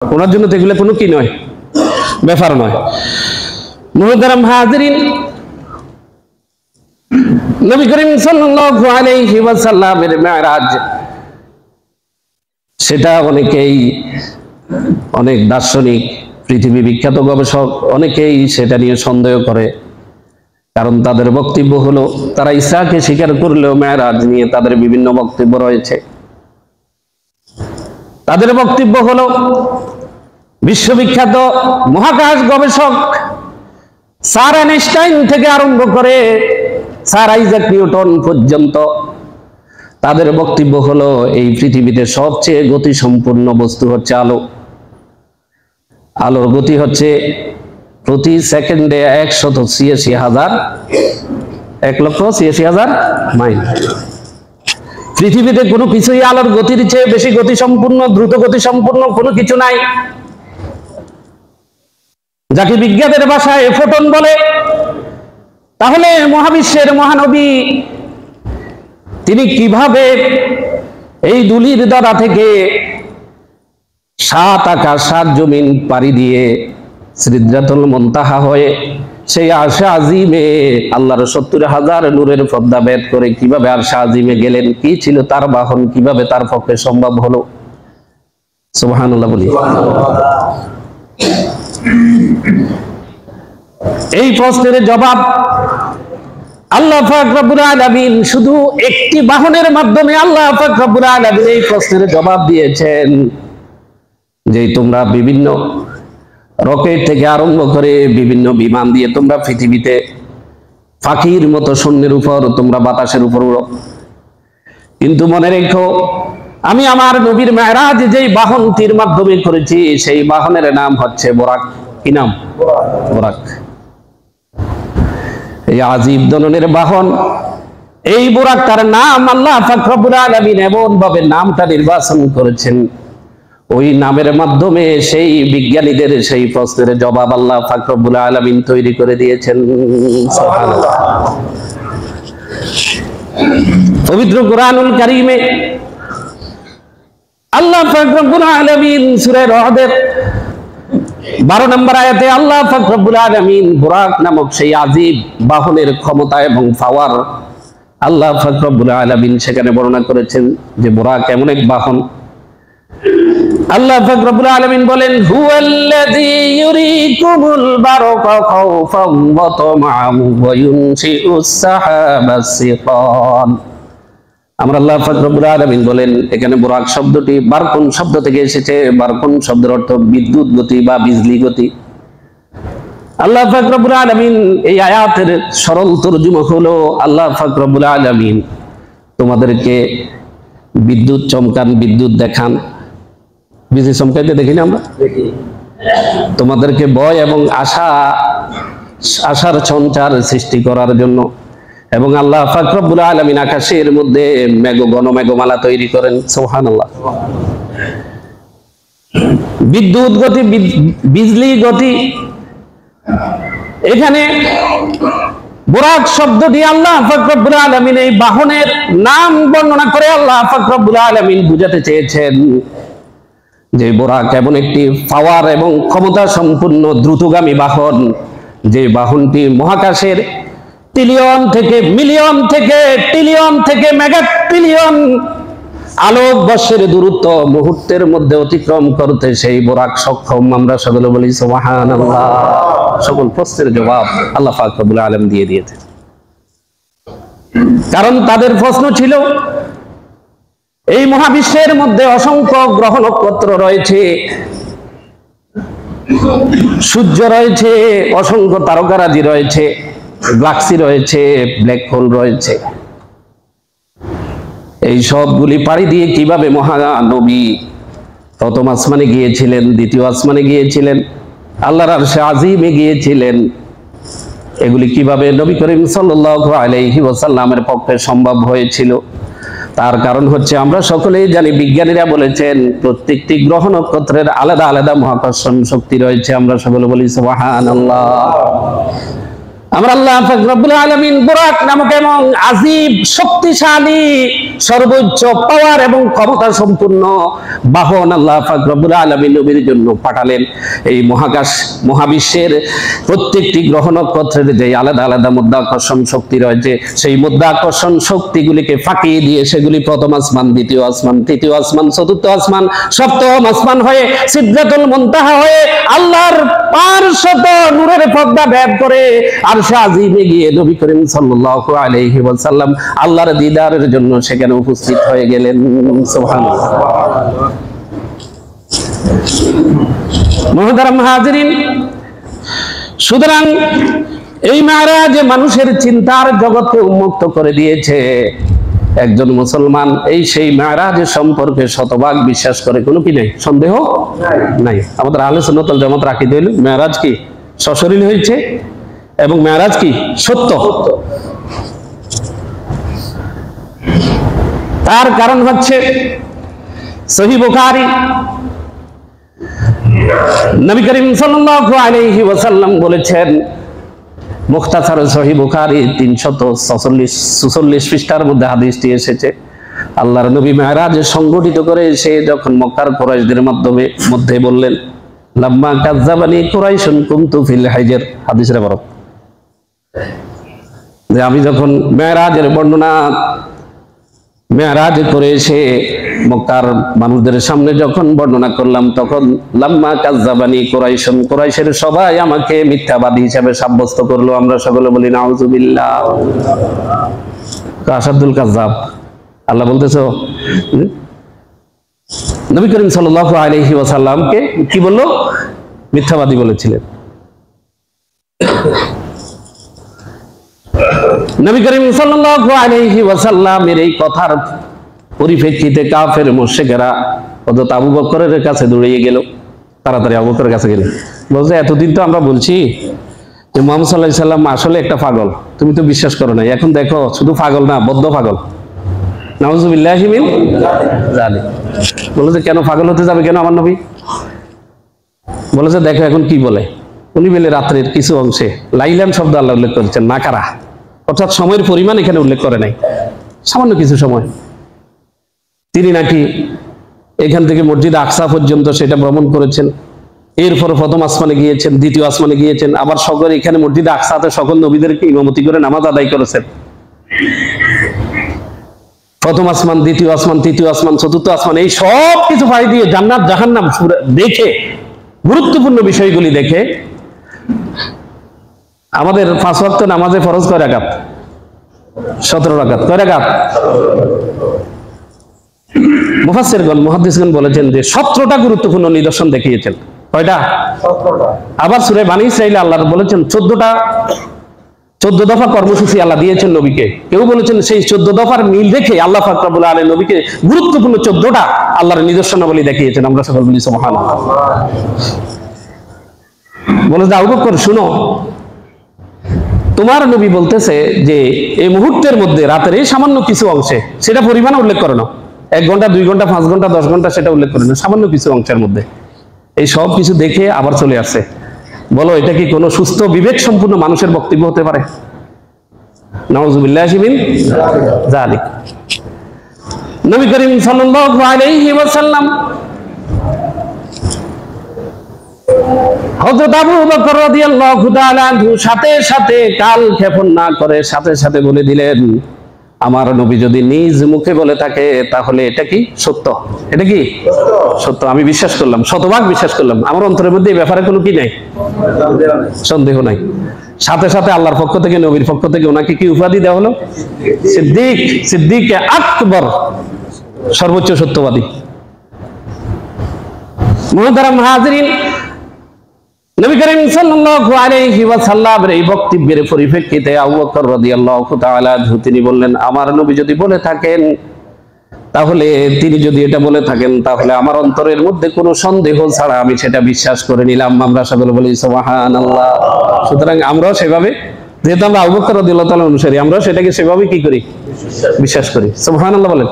ওনার জন্য তো এগুলো কোনো কি নয়, ব্যাপার নয়। মুহতারাম হাজিরিন, নবী করিম সাল্লাল্লাহু আলাইহি ওয়াসাল্লামের মেরাজ, সেটা অনেক দার্শনিক, পৃথিবী বিখ্যাত গবেষক অনেকেই সেটা নিয়ে সন্দেহ করে। কারণ তাদের বক্তব্য হলো, তারা ইসরাকে স্বীকার করলেও মেরাজ নিয়ে তাদের বিভিন্ন বক্তব্য রয়েছে। তাদের বক্তব্য হলো, বিশ্ববিখ্যাত মহাকাশ গবেষক স্যার আইনস্টাইন থেকে আরম্ভ করে স্যার আইজাক নিউটন পর্যন্ত তাদের বক্তব্য হলো, এই পৃথিবীতে সবচেয়ে গতি সম্পূর্ণ বস্তু হচ্ছে আলো। আলোর গতি হচ্ছে প্রতি সেকেন্ডে 1,86,000 মাইল। পৃথিবীতে কোনো কিছুই আলোর গতির চেয়ে বেশি গতি সম্পূর্ণ, দ্রুত গতি সম্পূর্ণ কোনো কিছু নাই, যাকে বিজ্ঞানের ভাষায় ফোটন বলে। তাহলে মহাবিশ্বের মহানবী তিনি কিভাবে এই দুলির দরা থেকে 7 আকাশ 7 জমিন পাড়ি দিয়ে সিদরাতুল মুনতাহা হয়ে সেই আরশে আজিমে আল্লাহর 70,000 নূরের পর্দা ভেদ করে কিভাবে আরশে আজিমে গেলেন, কি ছিল তার বাহন, কিভাবে তার পক্ষে সম্ভব হলো? সুবহানাল্লাহ বলি। এই প্রশ্নের জবাব আল্লাহ পাক রব্বুল আলামিন শুধু একটি বাহনের মাধ্যমে আল্লাহ পাক রব্বুল আলামিন এই প্রশ্নের জবাব দিয়েছেন, যে তোমরা বিভিন্ন রকেট থেকে আরম্ভ করে বিভিন্ন বিমান দিয়ে তোমরা পৃথিবীতে ফাঁকির মতো শূন্যের উপর, তোমরা বাতাসের উপর উড়ো। কিন্তু মনে রেখো, আমি আমার নবীর মেরাজ যেই বাহনটির মাধ্যমে করেছি, সেই বাহনের নাম হচ্ছে বোরাক। কি নাম? বোরাক। এই আজিব ধরনের বাহন, এই বোরাক, তার নাম আল্লাহ পাক রব্বুল আলামিন এমন ভাবে নামটা নির্বাচন করেছেন, ওই নামের মাধ্যমে সেই বিজ্ঞানীদের সেই প্রশ্নের জবাব আল্লাহ পাক রব্বুল আলামিন তৈরি করে দিয়েছেন। সুবহানাল্লাহ। পবিত্র কুরআনুল কারীমে আল্লাহ পাক রব্বুল আলামিন সূরা রহদের 12 নম্বর আয়াতে আল্লাহ পাক রব্বুল আলামিন বুরাক নামক সেই আযীব বাহনের ক্ষমতা এবং পাওয়ার আল্লাহ পাক রব্বুল আলামিন সেখানে বর্ণনা করেছেন, যে বুরাক এমন এক বাহন। আল্লাহ পাক রব্বুল আলামিন বলেন, হুয়াল্লাযী ইউরিকুমুল বারকা খাওফান ওয়া তামাআন ওয়া ইউনশিউস সাহাবাস সিকান। আমরা আল্লাহ পাক রব্বুল আলামিন বলেন, এখানে বুরাক শব্দটি বারকুন শব্দ থেকে এসেছে। বারকুন শব্দের অর্থ বিদ্যুৎ গতি বা বিজলি গতি। আল্লাহ পাক রব্বুল আলামিন এই আয়াতের সরল তরজমা হলো, আল্লাহ পাক রব্বুল আলামিন তোমাদেরকে বিদ্যুৎ চমকান, বিদ্যুৎ দেখান। বিজলি চমকাইতে দেখি না আমরা? দেখি। তোমাদেরকে ভয় এবং আশার সঞ্চার সৃষ্টি করার জন্য। এবং আল্লাহ পাক রব্বুল আলামিন আকাশের মধ্যে ঘন মেঘমালা তৈরি করেন। সুবহানাল্লাহ। বিদ্যুৎ গতি, বিজলি গতি, এখানে বুরাক শব্দটি আল্লাহ পাক রব্বুল আলামিন এই বাহনের নাম বর্ণনা করে আল্লাহ পাক রব্বুল আলামিন বুঝাতে চেয়েছেন যে বুরাক এমন একটি পাওয়ার এবং ক্ষমতা সম্পন্ন দ্রুতগামী বাহন, যে বাহনটি মহাকাশের ট্রিলিয়ন থেকে মিলিয়ন থেকে ট্রিলিয়ন থেকে মেগা ট্রিলিয়ন আলোক বর্ষের দূরত্ব মুহূর্তের মধ্যে অতিক্রম করতে সেই বুরাক সক্ষম। আমরা সকলে বলি সুবহানাল্লাহ। সকল প্রশ্নের জবাব আল্লাহ পাক রব্বুল আলামিন দিয়ে দিয়েছেন। কারণ তাদের প্রশ্ন ছিল, এই মহাবিশ্বের মধ্যে অসংখ্য গ্রহ নক্ষত্র রয়েছে, সূর্য রয়েছে, অসংখ্য তারকারাজি রয়েছে, গ্যালাক্সি রয়েছে, ব্ল্যাক হোল রয়েছে। এই সবগুলি পাড়ি দিয়ে কিভাবে মহানবী প্রথম আসমানে গিয়েছিলেন, দ্বিতীয় আসমানে গিয়েছিলেন, আল্লাহর আরশে আজিমে গিয়েছিলেন, এগুলি কিভাবে নবী করিম সাল্লাল্লাহু আলাইহি ওয়াসাল্লামের পক্ষে সম্ভব হয়েছিল? তার কারণ হচ্ছে, আমরা সকলেই জানি, বিজ্ঞানীরা বলেছেন প্রত্যেকটি গ্রহ নক্ষত্রের আলাদা আলাদা মহাকর্ষণ শক্তি রয়েছে। আমরা সকলে বলি সুবহানাল্লাহ। আমরা আল্লাহ পাক রব্বুল আলামিন বুরাক নামক এবং আযীব শক্তিশালী সর্বোচ্চ পাওয়ার এবং ক্ষমতা সম্পূর্ণ বাহন আল্লাহ পাক রব্বুল আলামিন নবীর জন্য পাঠালেন। এই মহাকাশ মহাবিশ্বের প্রত্যেকটি গ্রহ নক্ষত্রের যে আলাদা আলাদা মাধ্যাকর্ষণ শক্তি রয়েছে, সেই মাধ্যাকর্ষণ শক্তিগুলিকে ফাঁকিয়ে দিয়ে সেগুলি প্রথম আসমান, দ্বিতীয় আসমান, তৃতীয় আসমান, চতুর্থ আসমান, সপ্তম আসমান হয়ে সিদরাতুল মুনতাহা হয়ে আল্লাহর 500 নূরের পর্দা ভেদ করে আরশে আজিমে গিয়ে নবী করিম সাল্লাল্লাহু আলাইহি ওয়াসাল্লাম আল্লাহর দিদারের জন্য সেখানে উপস্থিত হয়ে গেলেন। সুবহানাল্লাহ। মুহতারাম হাজিরিন, সুতরাং এই মেরাজ মানুষের চিন্তার জগৎকে উন্মুক্ত করে দিয়েছে। একজন মুসলমান এই সেই মেরাজ সম্পর্কে শতভাগ বিশ্বাস করে, কোনো কি নাই, সন্দেহ নাই। আমাদের আহলে সুন্নাত ওয়াল জামাত আকীদা হলো মেরাজ কি সশরীর হয়েছে এবং মেরাজ কি সত্য। তার কারণ হচ্ছে সহিহ বুখারী, নবী করিম সাল্লাল্লাহু আলাইহি ওয়াসাল্লাম বলেছেন, মুখতাসার সহিহ বুখারী 346 পৃষ্ঠার মধ্যে হাদিসটি এসেছে। আল্লাহর নবী মেরাজ সংগঠিত করে সে যখন মক্কার কুরাইশদের মধ্যে বললেন, লাম্মা কাযাবানি কুরাইশুন কুনতু ফিল হাজর, হাদিসের বরকত, যে আমি যখন মেরাজের বর্ণনা মেরাজ করে এসে মক্কার মানুষদের সামনে যখন বর্ণনা করলাম, তখন লাম্মা কাযাবানি কুরাইশুন, কুরাইশের সবাই আমাকে মিথ্যাবাদী হিসেবে সাব্যস্ত করলো। আমরা সকলে বলি নাউযুবিল্লাহ। আসাদুল কাযাব, আল্লাহ বলতেছো নবী করিম সাল্লাল্লাহু আলাইহি ওয়াসাল্লামকে কি বললো? মিথ্যাবাদী বলেছিলেন। নবী করিম সাল্লাল্লাহু আলাইহি ওয়াসাল্লামের এই কথার পরিপ্রেক্ষিতে কাফের মুশরিকরা হযরত আবু বকরের কাছে দৌড়িয়ে গেল। তাড়াতাড়ি আবু বকরের কাছে গেল, বলছে এতদিন তো আমরা বলছি যে মুহাম্মদ সাল্লাল্লাহু আলাইহি সাল্লাম আসলে একটা পাগল, তুমি তো বিশ্বাস করো না, এখন দেখো শুধু পাগল না, বদ্ধ পাগল। নাউযুবিল্লাহি মিন যালিক। বলেছে কেন পাগল হতে যাবে কেন আমার নবী? বলেছে দেখো এখন কি বলে। উনি বলে রাত্রের কিছু অংশে লাইলান শব্দ আল্লাহ উল্লেখ করেছেন, নাকারা, অর্থাৎ সময়ের পরিমাণ এখানে উল্লেখ করে নাই, সামান্য কিছু সময়। তিনি নাকি এখান থেকে মসজিদ আকসা পর্যন্ত সেটা ভ্রমণ করেছেন, এরপর প্রথম আসমানে গিয়েছেন, দ্বিতীয় আসমানে গিয়েছেন, আবার সকল এখানে মসজিদ আকসাতে সকল নবীদেরকে ইমামতি করে নামাজ আদায় করেছেন। প্রথম আসমান, দ্বিতীয় আসমান, তৃতীয় আসমান, চতুর্থ আসমান, এই সব কিছু পাই দিয়ে জান্নাত জাহান্নাম দেখে, গুরুত্বপূর্ণ বিষয়গুলি দেখে আমাদের 5 ওয়াক্ত নামাজে ফরজ কয় রাকাত? 17 রাকাত। কয় রাকাত? মুফাসসিরগণ মুহাদ্দিসগণ বলেছেন যে 17টা গুরুত্বপূর্ণ নিদর্শন দেখিয়েছেন। কয়টা? 17টা। আবার সূরা বনী ইসরাঈলে আল্লাহ বলেছেন 14 দফা কর্মসূচি আল্লাহ দিয়েছেন নবীকে। কেউ বলেছেন সেই 14 দফার মিল রেখে আল্লাহ পাক রব্বুল আলামিন নবীকে গুরুত্বপূর্ণ 14টা আল্লাহর নিদর্শনাবলী দেখিয়েছেন। আমরা সকল বলি সুবহানাল্লাহ। বলে যে আবু বকর শুনো, তোমার নবী বলতেছে যে এই মুহূর্তের মধ্যে রাতের এই সামান্য কিছু অংশে, সেটা পরিমাণ উল্লেখ করো না, 1 ঘন্টা 2 ঘন্টা 5 ঘন্টা 10 ঘন্টা সেটা উল্লেখ করে না, সামান্য কিছু অংশের মধ্যে এই সব কিছু দেখে আবার চলে আসছে। বলো এটা কি কোনো সুস্থ বিবেক সম্পূর্ণ মানুষের বক্তব্য হতে পারে? নাউযুবিল্লাহি মিন যালিক। নবী করিম সাল্লাল্লাহু আলাইহি ওয়াসাল্লাম হযরত আবু বকর রাদিয়াল্লাহু তাআলা সাথে সাথে কাল ক্ষেপণ না করে সাথে সাথে বলে দিলেন, আমার নবী যদি নিজ মুখে বলে থাকে তাহলে এটা কি সত্য? এটা কি সত্য? আমি বিশ্বাস করলাম, শতভাগ বিশ্বাস করলাম। আমার অন্তরের মধ্যে এই ব্যাপারে কোনো কি নাই, সন্দেহ নাই। সাথে সাথে আল্লাহর পক্ষ থেকে, নবীর পক্ষ থেকে ওনাকে কি উপাধি দেওয়া হলো? সিদ্দিক, সিদ্দিকে আকবর, সর্বোচ্চ সত্যবাদী। মুহতারাম হাজিরিন, নবী করিম সাল্লাল্লাহু আলাইহি ওয়াসাল্লামের এই বক্তব্যের পরিপ্রেক্ষিতে আবু বকর রাদিয়াল্লাহু তাআলা তিনি বললেন, আমার নবী যদি বলে থাকেন তাহলে, তিনি যদি এটা বলে থাকেন তাহলে আমার অন্তরের মধ্যে কোনো সন্দেহ ছাড়া আমি সেটা বিশ্বাস করে নিলাম। আমরা সকলে বলি সুবহানাল্লাহ। সুতরাং আমরাও সেভাবে, যেহেতু আমরা আবু বকর রাদিয়াল্লাহু তাআলা অনুসারী, আমরাও সেটাকে সেভাবে কি করি? বিশ্বাস করি। সুবহানাল্লাহ বলেন।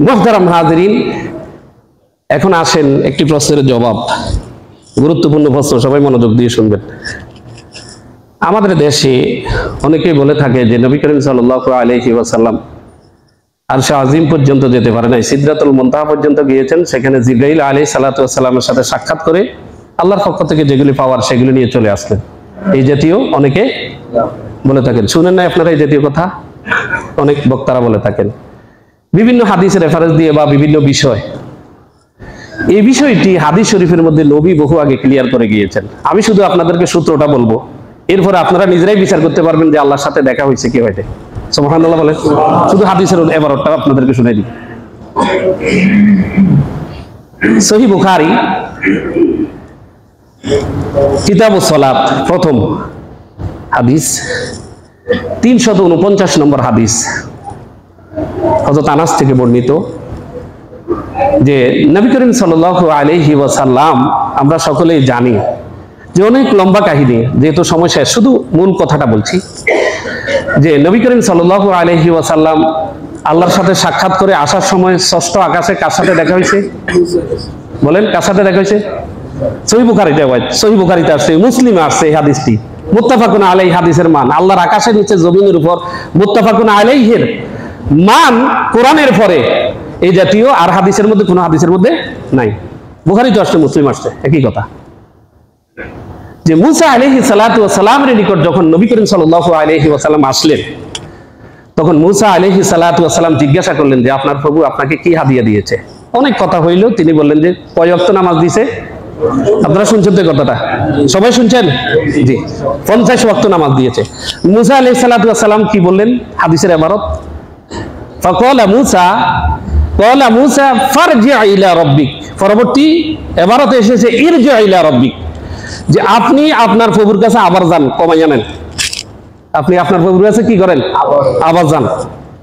মুহতারাম হাজিরিন, এখন আসেন একটি প্রশ্নের জবাব। গুরুত্বপূর্ণ প্রশ্ন, সবাই মনোযোগ দিয়ে শুনবেন। আমাদের দেশে অনেকেই বলে থাকে যে নবী করিম সাল্লাল্লাহু আলাইহি ওয়াসাল্লাম আরশে আজিম পর্যন্ত যেতে পারে নাই, সিদরাতুল মুনতাহা পর্যন্ত গিয়েছেন। সেখানে জিবরাইল আলাইহিস সালাতু ওয়াসসালামের সাথে সাক্ষাৎ করে আল্লাহর পক্ষ থেকে যেগুলি পাওয়ার সেগুলি নিয়ে চলে আসলেন। এই জাতীয় অনেকে বলে থাকেন। শুনেন না আপনারা এই জাতীয় কথা? অনেক বক্তারা বলে থাকেন বিভিন্ন হাদিসের রেফারেন্স দিয়ে বা বিভিন্ন বিষয়। এই বিষয়টি হাদিস শরীফের মধ্যে নবী বহু আগে ক্লিয়ার করে গিয়েছেন। আমি শুধু আপনাদেরকে সূত্রটা বলবো, এরপরে আপনারা নিজেরাই বিচার করতে পারবেন যে আল্লাহর সাথে দেখা হয়েছে কি হয়নি। সুবহানাল্লাহ বলেন। শুধু হাদিসের এবারটা আপনাদেরকে শুনাই দিই। সহিহ বুখারী কিতাবুস সালাত প্রথম হাদিস 349 নম্বর হাদিস, হযরত আনাস থেকে বর্ণিত যে নবী করিম সাল্লাল্লাহু আলাইহি ওয়াসাল্লাম, আমরা সকলেই জানি যে অনেক লম্বা কাহিনী, যেহেতু সময় শেষ শুধু মূল কথাটা বলছি যে নবী করিম সাল্লাল্লাহু আলাইহি ওয়াসাল্লাম আল্লাহর সাথে সাক্ষাৎ করে আসার সময় ষষ্ঠ আকাশে কার সাথে দেখা হয়েছে? বলেন, কার সাথে দেখা হয়েছে? সহিহ বুখারীতে আসছে, মুসলিমে আসছে এই হাদিসটি। মুত্তাফাকুন আলাইহি হাদিসের মান, আল্লাহর আকাশের নিচে জমিনের উপর মুত্তাফাকুন আলাইহির মান কোরআনের পরে এই জাতীয় আর হাদিসের মধ্যে কোনো হাদিসের মধ্যে নাই। বুখারীতে আসছে, মুসলিম আসছে, একই কথা। যে মুসা আলাইহিস সালাতু ওয়াস সালামের নিকট যখন নবী করিম সাল্লাল্লাহু আলাইহি ওয়াসাল্লাম আসলেন, তখন মুসা আলাইহিস সালাতু ওয়াস সালাম জিজ্ঞাসা করলেন যে আপনার প্রভু আপনাকে কি হাদিয়া দিয়েছে? অনেক কথা হইল, তিনি বললেন যে কয় ওয়াক্ত নামাজ দিয়েছে। আপনারা শুনছেন তো কথাটা? সবাই শুনছেন? জি, 50 ওয়াক্ত নামাজ দিয়েছে। মুসা আলাইহিস সালাতু ওয়াস সালাম কি বললেন? হাদিসের ইবারত, ফাকালা মুসা ফারজি ইলা রাব্বিক। পরবর্তী ইবারতে এসেছে ইরজি ইলা রাব্বিক, যে আপনি আপনার প্রভুর কাছে আবার যান, কমাইয়া নেন। আপনি আপনার প্রভুর কাছে কি করেন? আবার যান।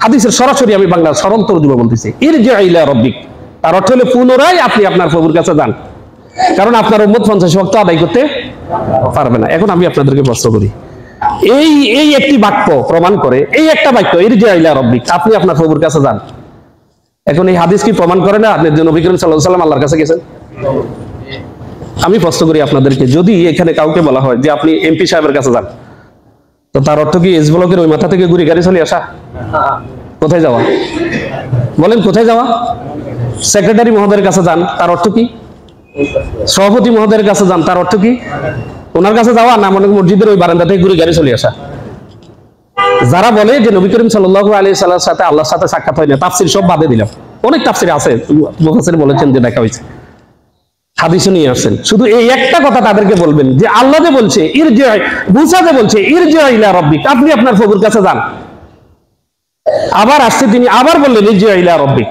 হাদিসের সরাসরি আমি বাংলা সরল তরজমা বলতেছি, ইরজি ইলা রাব্বিক, তার অর্থ হলো পুনরায় আপনি আপনার প্রভুর কাছে যান, কারণ আপনার উম্মত 50 ওয়াক্ত আদায় করতে পারবে না। এখন আমি আপনাদেরকে প্রশ্ন করি, এই একটি বাক্য প্রমাণ করে, এই একটা বাক্য ইরজি ইলা রাব্বিক, আপনি আপনার প্রভুর কাছে যান। এখন এই হাদিস কি প্রমাণ করে না আপনি নবী করিম সাল্লাল্লাহু আলাইহি ওয়াসাল্লাম আল্লাহর কাছে গেছেন? আমি প্রশ্ন করি আপনাদেরকে, যদি এখানে কাউকে বলা হয় যে আপনি এমপি সাহেবের কাছে যান, তো তার অর্থ কি এস ব্লকের ওই মাথা থেকে ঘুরে গাড়ি চলে আসা? কোথায় যাওয়া? বলেন, কোথায় যাওয়া? সেক্রেটারি মহোদয়ের কাছে যান, তার অর্থ কি? সভাপতি মহোদয়ের কাছে যান, তার অর্থ কি? ওনার কাছে যাওয়া না মনে মসজিদের ওই বারান্দা থেকে ঘুরে গাড়ি চলে আসা? যারা বলে যে নবী করিম সাল্লাল্লাহু আলাইহি ওয়াসাল্লামের সাথে আল্লাহর সাথে সাক্ষাৎ হয় না, তাফসীর সব বাদে দিলাম, অনেক তাফসীর আছে, মুফাসসির বলেছেন যে দেখা হয়েছে, হাদিসে নিয়ে আসেন। শুধু এই একটা কথা তাদেরকে বলবেন যে আল্লাহ যে বলছে ইরজি, মুসা যে বলছে ইরজি ইলা রাব্বিক, আপনি আপনার প্রভুর কাছে যান। আবার আসছে তিনি আবার বললেন ইরজি ইলা রাব্বিক,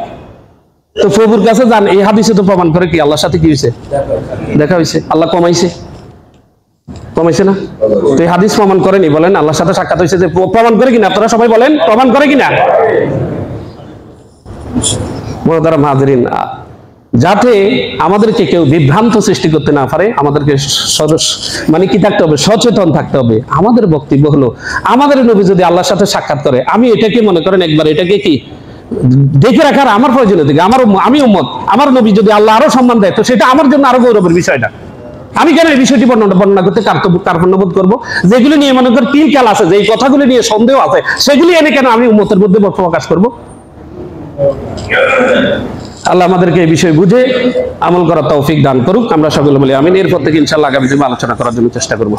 তো প্রভুর কাছে যান। এই হাদিসে তো প্রমাণ করে কি আল্লাহর সাথে কি হয়েছে? দেখা হয়েছে। আল্লাহ কমাইছে না? তো এই হাদিস প্রমাণ করেনি? বলেন, আল্লাহর সাথে সাক্ষাৎ হয়েছে যে প্রমাণ করে কিনা? আপনারা সবাই বলেন, প্রমাণ করে কিনা? মুহতারাম হাজিরিন, যাতে আমাদেরকে কেউ বিভ্রান্ত সৃষ্টি করতে না পারে, আমাদেরকে মানে কি থাকতে হবে? সচেতন থাকতে হবে। আমাদের বক্তব্য হলো, আমাদের নবী যদি আল্লাহর সাথে সাক্ষাৎ করে, আমি এটাকে মনে করেন একবার এটাকে কি দেখে রাখার আমার প্রয়োজনীয় থেকে আমি উম্মত, আমার নবী যদি আল্লাহ আরো সম্মান দেয়, তো সেটা আমার জন্য আরো গৌরবের বিষয়টা। আমি কেন এই বিষয়টি বর্ণনা করতে কার্পণ্যবোধ করবো? যেগুলি নিয়ে মনে করেন তিল কাল আছে, যে কথাগুলি নিয়ে সন্দেহ আছে, সেগুলি এনে কেন আমি উম্মতের মধ্যে প্রকাশ করবো? আল্লাহ আমাদেরকে এই বিষয় বুঝে আমল করার তৌফিক দান করুক। আমরা সকলে বলি আমিন। এরপর থেকে ইনশাআল্লাহ আগামী দিনে আলোচনা করার জন্য চেষ্টা করবো।